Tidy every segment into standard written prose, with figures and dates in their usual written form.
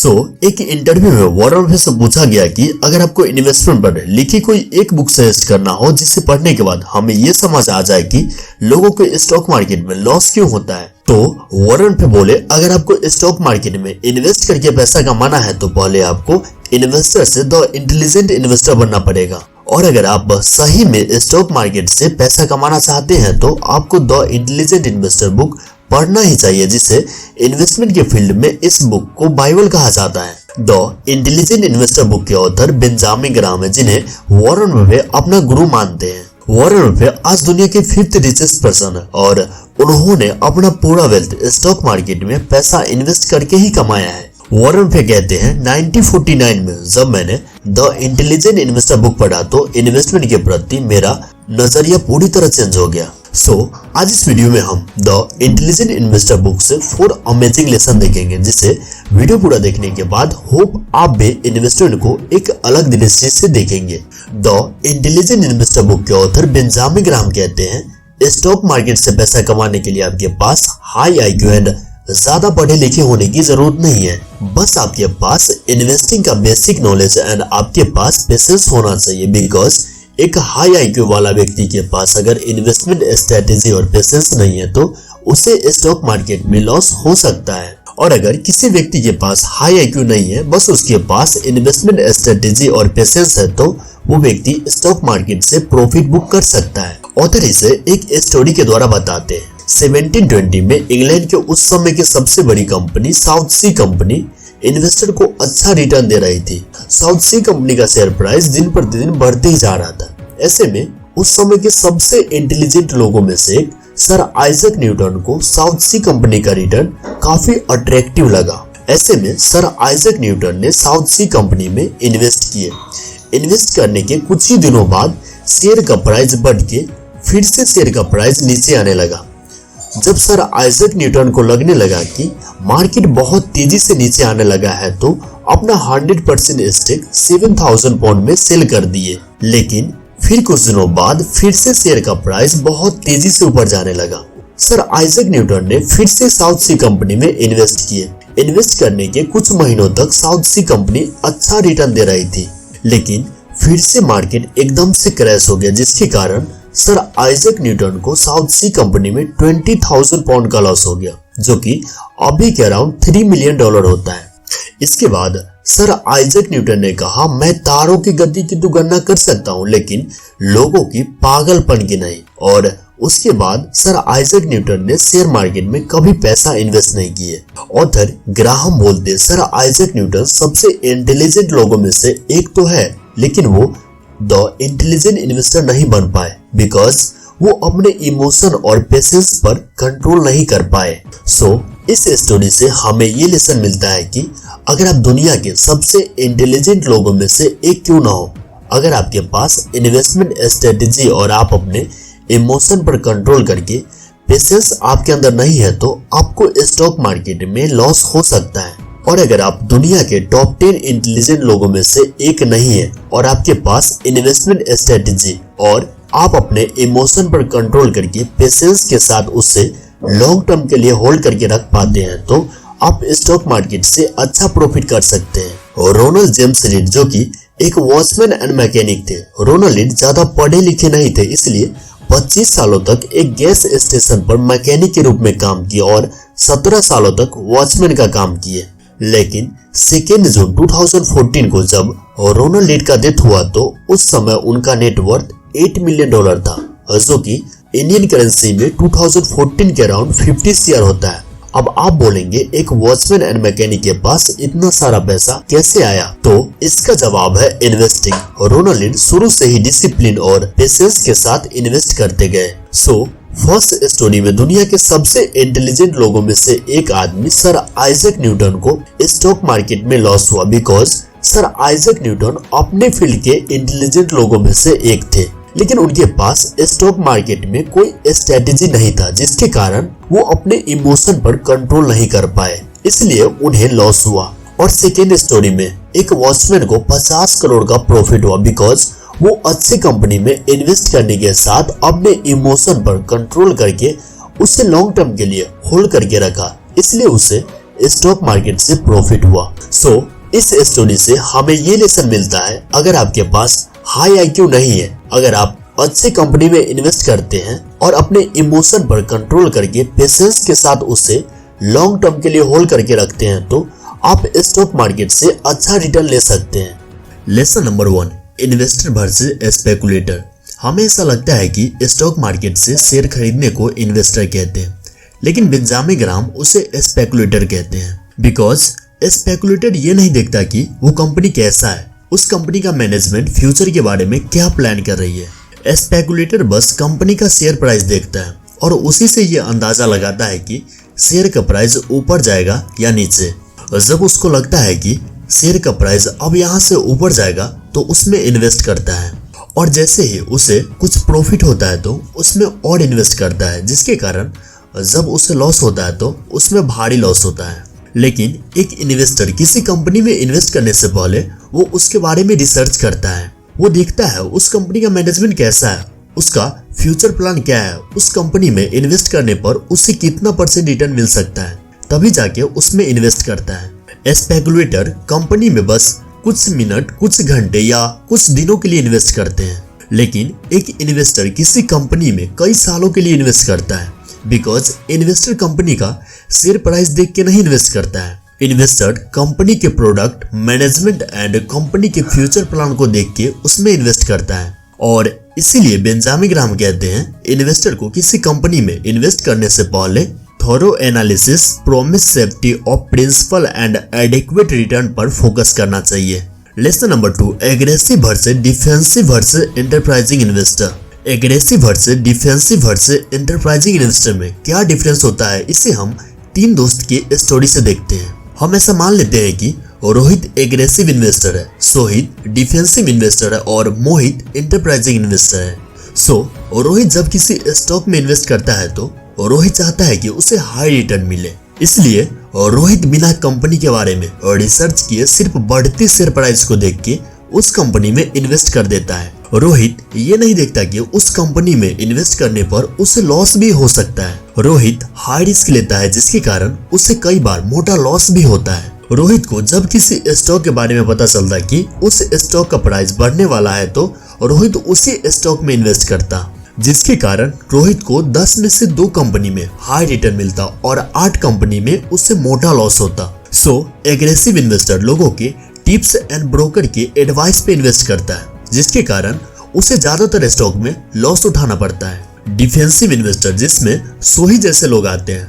एक इंटरव्यू में Warren Buffett से पूछा गया कि अगर आपको इन्वेस्टमेंट पर लिखी कोई एक बुक सजेस्ट करना हो जिसे पढ़ने के बाद हमें ये समझ आ जाए कि लोगों को स्टॉक मार्केट में लॉस क्यों होता है, तो वॉरेन बफेट बोले अगर आपको स्टॉक मार्केट में इन्वेस्ट करके पैसा कमाना है तो पहले आपको इन्वेस्टर से द इंटेलिजेंट इन्वेस्टर बनना पड़ेगा। और अगर आप सही में स्टॉक मार्केट से पैसा कमाना चाहते हैं तो आपको द इंटेलिजेंट इन्वेस्टर बुक पढ़ना ही चाहिए, जिसे इन्वेस्टमेंट के फील्ड में इस बुक को बाइबल कहा जाता है। द इंटेलिजेंट इन्वेस्टर बुक के ऑथर बेंजामिन ग्राहम है, जिन्हें वॉरेन बफेट अपना गुरु मानते हैं। वॉरेन बफेट आज दुनिया के 5th रिचेस्ट पर्सन है और उन्होंने अपना पूरा वेल्थ स्टॉक मार्केट में पैसा इन्वेस्ट करके ही कमाया है। वॉरेन बफेट कहते हैं 1949 में जब मैंने द इंटेलिजेंट इन्वेस्टर बुक पढ़ा तो इन्वेस्टमेंट के प्रति मेरा नजरिया पूरी तरह चेंज हो गया। आज इस वीडियो में हम द इंटेलिजेंट इन्वेस्टर बुक से 4 अमेजिंग लेसन देखेंगे, जिसे वीडियो पूरा देखने के बाद होप आप भी इन्वेस्टमेंट को एक अलग दृष्टि से देखेंगे। द इंटेलिजेंट इन्वेस्टर बुक के ऑथर बेंजामिन ग्राहम कहते हैं स्टॉक मार्केट से पैसा कमाने के लिए आपके पास हाई IQ एंड ज्यादा पढ़े लिखे होने की जरूरत नहीं है, बस आपके पास इन्वेस्टिंग का बेसिक नॉलेज एंड आपके पास पेशेंस होना चाहिए। बिकॉज एक हाई IQ वाला व्यक्ति के पास अगर इन्वेस्टमेंट स्ट्रेटेजी और पेशेंस नहीं है तो उसे स्टॉक मार्केट में लॉस हो सकता है। और अगर किसी व्यक्ति के पास हाई IQ नहीं है, बस उसके पास इन्वेस्टमेंट स्ट्रेटेजी और पेशेंस है, तो वो व्यक्ति स्टॉक मार्केट से प्रॉफिट बुक कर सकता है। ऑथर इसे एक स्टोरी के द्वारा बताते हैं। 1720 में इंग्लैंड के उस समय की सबसे बड़ी कंपनी साउथ सी कंपनी इन्वेस्टर को अच्छा रिटर्न दे रही थी। साउथ सी कंपनी का शेयर प्राइस दिन प्रतिदिन बढ़ते ही जा रहा था। ऐसे में उस समय के सबसे इंटेलिजेंट लोगों में से एक सर आइजैक न्यूटन को साउथ सी कंपनी का रिटर्न काफी अट्रैक्टिव लगा। ऐसे में सर आइजैक न्यूटन ने साउथ सी कंपनी में इन्वेस्ट किए। इन्वेस्ट करने के कुछ ही दिनों बाद शेयर का प्राइस बढ़ के फिर से शेयर का प्राइस नीचे आने लगा। जब सर आइजैक न्यूटन को लगने लगा कि मार्केट बहुत तेजी से नीचे आने लगा है तो अपना 100% स्टेक 7000 पाउंड में सेल कर दिए। लेकिन फिर कुछ दिनों बाद फिर से शेयर का प्राइस बहुत तेजी से ऊपर जाने लगा। सर आइजैक न्यूटन ने फिर से साउथ सी कंपनी में इन्वेस्ट किए। इन्वेस्ट करने के कुछ महीनों तक साउथ सी कंपनी अच्छा रिटर्न दे रही थी, लेकिन फिर से मार्केट एकदम से क्रैश हो गया, जिसके कारण सर आइजैक न्यूटन को साउथ सी कंपनी में 20,000 पाउंड का लॉस हो गया, जो कि अभी के अराउंड $3 मिलियन होता है। इसके बाद सर आइजैक न्यूटन ने कहा मैं तारों की गति की तो गणना कर सकता हूं, लेकिन लोगों की पागलपन की नहीं। और उसके बाद सर आइजैक न्यूटन ने शेयर मार्केट में कभी पैसा इन्वेस्ट नहीं किए। ऑथर ग्राहम बोलते सर आइजैक न्यूटन सबसे इंटेलिजेंट लोगों में से एक तो है, लेकिन वो द इंटेलिजेंट इन्वेस्टर नहीं बन पाए बिकॉज वो अपने इमोशन और पेशेंस पर कंट्रोल नहीं कर पाए। इस स्टोरी से हमें ये लेसन मिलता है कि अगर आप दुनिया के सबसे इंटेलिजेंट लोगों में से एक क्यों ना हो, अगर आपके पास इन्वेस्टमेंट स्ट्रेटेजी और आप अपने इमोशन पर कंट्रोल करके पेशेंस आपके अंदर नहीं है तो आपको स्टॉक मार्केट में लॉस हो सकता है। और अगर आप दुनिया के टॉप 10 इंटेलिजेंट लोगों में से एक नहीं है और आपके पास इन्वेस्टमेंट स्ट्रेटेजी और आप अपने इमोशन पर कंट्रोल करके पेशेंस के साथ उसे लॉन्ग टर्म के लिए होल्ड करके रख पाते हैं तो आप स्टॉक मार्केट से अच्छा प्रॉफिट कर सकते हैं। रोनाल्ड जेम्स रीड जो कि एक वॉचमैन एंड मैकेनिक थे। रोनाल्ड रीड ज्यादा पढ़े लिखे नहीं थे, इसलिए 25 सालों तक एक गैस स्टेशन पर मैकेनिक के रूप में काम किया और 17 सालों तक वॉचमैन का काम किए। लेकिन 2 जून 2014 को जब रोनाल्ड रीड का डेथ हुआ तो उस समय उनका नेटवर्थ $8 मिलियन था, जो कि इंडियन करेंसी में 2014 के अराउंड 50 शेयर होता है। अब आप बोलेंगे एक वॉचमैन एंड मैकेनिक के पास इतना सारा पैसा कैसे आया, तो इसका जवाब है इन्वेस्टिंग। रोनाल्ड रीड शुरू से ही डिसिप्लिन और पेशेंस के साथ इन्वेस्ट करते गए। फर्स्ट स्टोरी में दुनिया के सबसे इंटेलिजेंट लोगों में से एक आदमी सर आइजैक न्यूटन को स्टॉक मार्केट में लॉस हुआ बिकॉज सर आइजैक न्यूटन अपने फील्ड के इंटेलिजेंट लोगों में से एक थे, लेकिन उनके पास स्टॉक मार्केट में कोई स्ट्रेटेजी नहीं था, जिसके कारण वो अपने इमोशन पर कंट्रोल नहीं कर पाए, इसलिए उन्हें लॉस हुआ। और सेकेंड स्टोरी में एक वॉचमैन को 50 करोड़ का प्रॉफिट हुआ बिकॉज वो अच्छी कंपनी में इन्वेस्ट करने के साथ अपने इमोशन पर कंट्रोल करके उसे लॉन्ग टर्म के लिए होल्ड करके रखा, इसलिए उसे स्टॉक मार्केट से प्रॉफिट हुआ। सो इस स्टोरी से हमें ये लेसन मिलता है, अगर आपके पास हाई आईक्यू नहीं है, अगर आप अच्छे कंपनी में इन्वेस्ट करते हैं और अपने इमोशन पर कंट्रोल करके पेशेंस के साथ उसे लॉन्ग टर्म के लिए होल्ड करके रखते हैं, तो आप स्टॉक मार्केट से अच्छा रिटर्न ले सकते हैं। Lesson number 1, investor versus speculator. हमें ऐसा लगता है कि स्टॉक मार्केट से शेयर खरीदने को इन्वेस्टर कहते हैं, लेकिन बेंजामिन ग्राहम उसे स्पेकुलेटर कहते हैं। बिकॉज स्पेकुलेटर ये नहीं देखता कि वो कंपनी कैसा है, उस कंपनी का मैनेजमेंट फ्यूचर के बारे में क्या प्लान कर रही है। स्पेकुलेटर बस कंपनी का शेयर प्राइस देखता है और उसी से ये अंदाजा लगाता है कि शेयर का प्राइस ऊपर जाएगा या नीचे। जब उसको लगता है कि शेयर का प्राइस अब यहाँ से ऊपर जाएगा तो उसमें इन्वेस्ट करता है, और जैसे ही उसे कुछ प्रॉफिट होता है तो उसमें और इन्वेस्ट करता है, जिसके कारण जब उसे लॉस होता है तो उसमें भारी लॉस होता है। लेकिन एक इन्वेस्टर किसी कंपनी में इन्वेस्ट करने से पहले वो उसके बारे में रिसर्च करता है। वो देखता है उस कंपनी का मैनेजमेंट कैसा है, उसका फ्यूचर प्लान क्या है, उस कंपनी में इन्वेस्ट करने पर उसे कितना % रिटर्न मिल सकता है, तभी जाके उसमें इन्वेस्ट करता है। स्पेकुलेटर कंपनी में बस कुछ मिनट, कुछ घंटे या कुछ दिनों के लिए इन्वेस्ट करते हैं, लेकिन एक इन्वेस्टर किसी कंपनी में कई सालों के लिए इन्वेस्ट करता है। बिकॉज इन्वेस्टर कंपनी का शेयर प्राइस देख के नहीं इन्वेस्ट करता है, इन्वेस्टर कंपनी के प्रोडक्ट, मैनेजमेंट एंड कंपनी के फ्यूचर प्लान को देख के उसमें इन्वेस्ट करता है। और इसीलिए बेंजामिन ग्राहम कहते हैं इन्वेस्टर को किसी कंपनी में इन्वेस्ट करने से पहले thorough analysis, promise, safety of principal and adequate return पर फोकस करना चाहिए। Lesson number 2, aggressive versus defensive versus enterprising investor. Aggressive versus defensive versus enterprising investor में क्या डिफरेंस होता है, इसे हम 3 दोस्त की स्टोरी से देखते हैं। हम ऐसा मान लेते हैं कि रोहित एग्रेसिव इन्वेस्टर है, सोहित डिफेंसिव इन्वेस्टर है और मोहित एंटरप्राइजिंग इन्वेस्टर है। सो रोहित जब किसी स्टॉक में इन्वेस्ट करता है तो रोहित चाहता है कि उसे हाई रिटर्न मिले, इसलिए रोहित बिना कंपनी के बारे में रिसर्च किए सिर्फ बढ़ती शेयर प्राइस को देख के उस कंपनी में इन्वेस्ट कर देता है। रोहित ये नहीं देखता कि उस कंपनी में इन्वेस्ट करने पर उसे लॉस भी हो सकता है। रोहित हाई रिस्क लेता है, जिसके कारण उसे कई बार मोटा लॉस भी होता है। रोहित को जब किसी स्टॉक के बारे में पता चलता है कि उस स्टॉक का प्राइस बढ़ने वाला है तो रोहित उसी स्टॉक में इन्वेस्ट करता, जिसके कारण रोहित को 10 में से 2 कंपनी में हाई रिटर्न मिलता और 8 कंपनी में उससे मोटा लॉस होता। सो एग्रेसिव इन्वेस्टर लोगों के टिप्स एंड ब्रोकर के एडवाइस पे इन्वेस्ट करता है, जिसके कारण उसे ज्यादातर स्टॉक में लॉस उठाना पड़ता है। डिफेंसिव इन्वेस्टर जिसमें सोहित जैसे लोग आते हैं,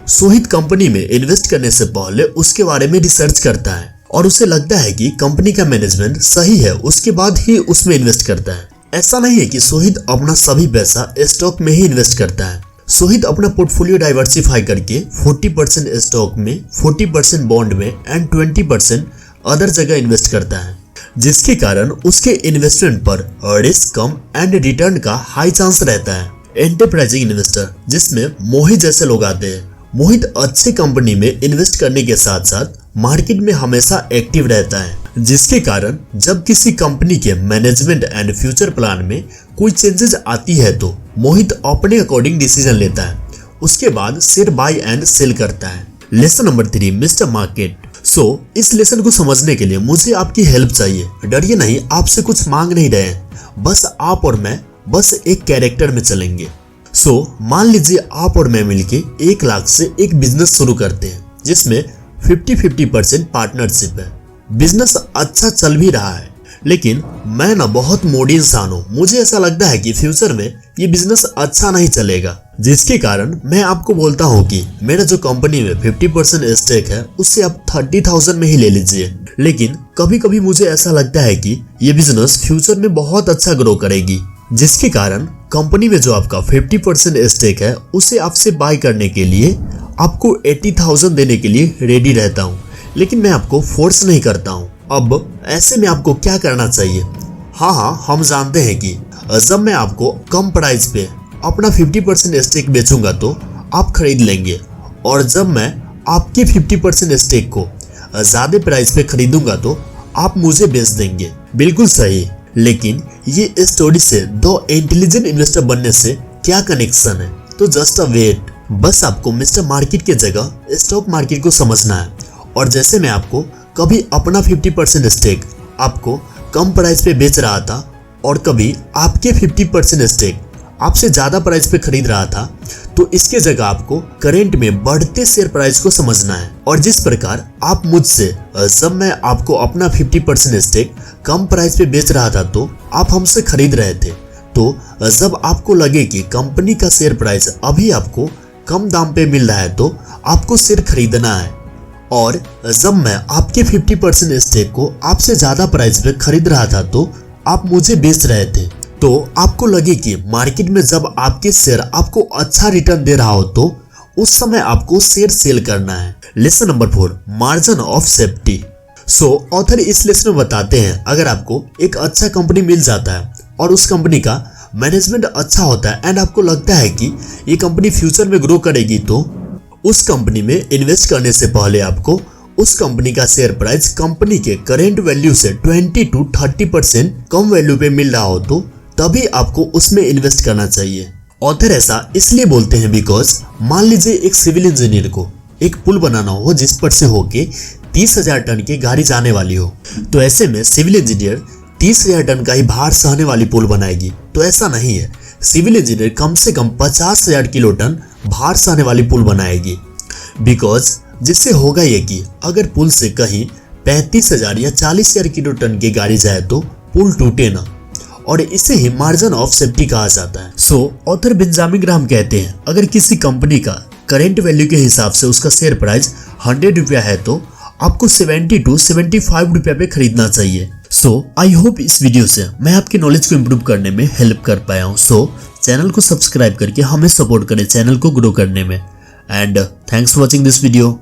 सोहित कंपनी में इन्वेस्ट करने से पहले उसके बारे में रिसर्च करता है और उसे लगता है कि कंपनी का मैनेजमेंट सही है, उसके बाद ही उसमें इन्वेस्ट करता है। ऐसा नहीं है कि सोहित अपना सभी पैसा स्टॉक में ही इन्वेस्ट करता है। सोहित अपना पोर्टफोलियो डाइवर्सिफाई करके 40% स्टॉक में, 40% बॉन्ड में एंड 20% अदर जगह इन्वेस्ट करता है, जिसके कारण उसके इन्वेस्टमेंट पर रिस्क कम एंड रिटर्न का हाई चांस रहता है। एंटरप्राइजिंग इन्वेस्टर जिसमें मोहित जैसे लोग आते हैं। मोहित अच्छे कंपनी में इन्वेस्ट करने के साथ साथ मार्केट में हमेशा एक्टिव रहता है, जिसके कारण जब किसी कंपनी के मैनेजमेंट एंड फ्यूचर प्लान में कोई चेंजेस आती है तो मोहित अपने अकॉर्डिंग डिसीजन लेता है, उसके बाद शेयर बाय एंड सेल करता है। Lesson number 3, mister market. इस लेसन को समझने के लिए मुझे आपकी हेल्प चाहिए। डरिए नहीं, आपसे कुछ मांग नहीं रहे हैं, बस आप और मैं बस एक कैरेक्टर में चलेंगे। मान लीजिए आप और मैं मिलके 1 लाख से एक बिजनेस शुरू करते हैं, जिसमें 50-50% पार्टनरशिप है। बिजनेस अच्छा चल भी रहा है, लेकिन मैं ना बहुत मोडी इंसान हूँ। मुझे ऐसा लगता है कि फ्यूचर में ये बिजनेस अच्छा नहीं चलेगा, जिसके कारण मैं आपको बोलता हूँ कि मेरा जो कंपनी में 50% स्टेक है उससे आप 30,000 में ही ले लीजिए। लेकिन कभी कभी मुझे ऐसा लगता है कि ये बिजनेस फ्यूचर में बहुत अच्छा ग्रो करेगी, जिसके कारण कंपनी में जो आपका 50% स्टेक है उसे आपसे बाय करने के लिए आपको 80,000 देने के लिए रेडी रहता हूँ, लेकिन मैं आपको फोर्स नहीं करता हूँ। अब ऐसे में आपको क्या करना चाहिए? हाँ, हम जानते हैं कि जब मैं आपको कम प्राइस पे अपना 50% स्टेक बेचूंगा तो आप खरीद लेंगे, और जब मैं आपके 50% स्टेक को ज्यादा प्राइस पे खरीदूंगा तो आप मुझे बेच देंगे। बिल्कुल सही, लेकिन ये स्टोरी से 2 इंटेलिजेंट इन्वेस्टर बनने से क्या कनेक्शन है? तो जस्ट अ वेट। बस आपको मिस्टर मार्केट की जगह स्टॉक मार्केट को समझना है। और जैसे मैं आपको कभी अपना 50% स्टेक आपको कम प्राइस पे बेच रहा था और कभी आपके 50% स्टेक आपसे ज्यादा प्राइस पे खरीद रहा था, तो इसके जगह आपको करेंट में बढ़ते शेयर प्राइस को समझना है। और जिस प्रकार आप मुझसे जब मैं आपको अपना 50% स्टेक कम प्राइस पे बेच रहा था तो आप हमसे खरीद रहे थे, तो जब आपको लगे कि कंपनी का शेयर प्राइस अभी आपको कम दाम पे मिल रहा है तो आपको शेयर खरीदना है। और जब मैं आपके 50% स्टेक को आपसे ज्यादा प्राइस पे खरीद रहा था तो आप मुझे बेच रहे थे, तो आपको लगे कि मार्केट में जब आपके शेयर आपको अच्छा रिटर्न दे रहा हो तो उस समय आपको शेयर सेल करना है। Lesson number 4, margin of safety. Author इस लेसन में बताते हैं, अगर आपको एक अच्छा कंपनी मिल जाता है और उस कंपनी का मैनेजमेंट अच्छा होता है एंड आपको लगता है कि ये कंपनी फ्यूचर में ग्रो करेगी, तो उस कंपनी में इन्वेस्ट करने से पहले आपको उस कंपनी का शेयर प्राइस कंपनी के करेंट वैल्यू से 20 to 30% कम वैल्यू पे मिल रहा हो तो तभी आपको उसमें इन्वेस्ट करना चाहिए। ऑथर ऐसा इसलिए बोलते हैं बिकॉज मान लीजिए एक सिविल इंजीनियर को एक पुल बनाना हो जिस पर से होके 30,000 टन की गाड़ी जाने वाली हो, तो ऐसे में सिविल इंजीनियर 30,000 टन का ही भार सहने वाली पुल बनाएगी। तो ऐसा नहीं है, सिविल इंजीनियर कम से कम 50,000 किलो टन भार सहने वाली पुल बनाएगी। बिकॉज जिससे होगा ये कि अगर पुल से कहीं 35,000 या 40,000 किलो टन की गाड़ी जाए तो पुल टूटे ना, और इसे ही मार्जिन ऑफ सेफ्टी कहा जाता है। ऑथर बेंजामिन ग्राहम कहते हैं, अगर किसी कंपनी का करेंट वैल्यू के हिसाब से उसका शेयर प्राइस 100 रुपया है तो आपको 70 to 75 रुपया पे खरीदना चाहिए। आई होप इस वीडियो से मैं आपकी नॉलेज को इम्प्रूव करने में हेल्प कर पाया हूँ। चैनल को सब्सक्राइब करके हमें सपोर्ट करें चैनल को ग्रो करने में। And thanks for watching this video.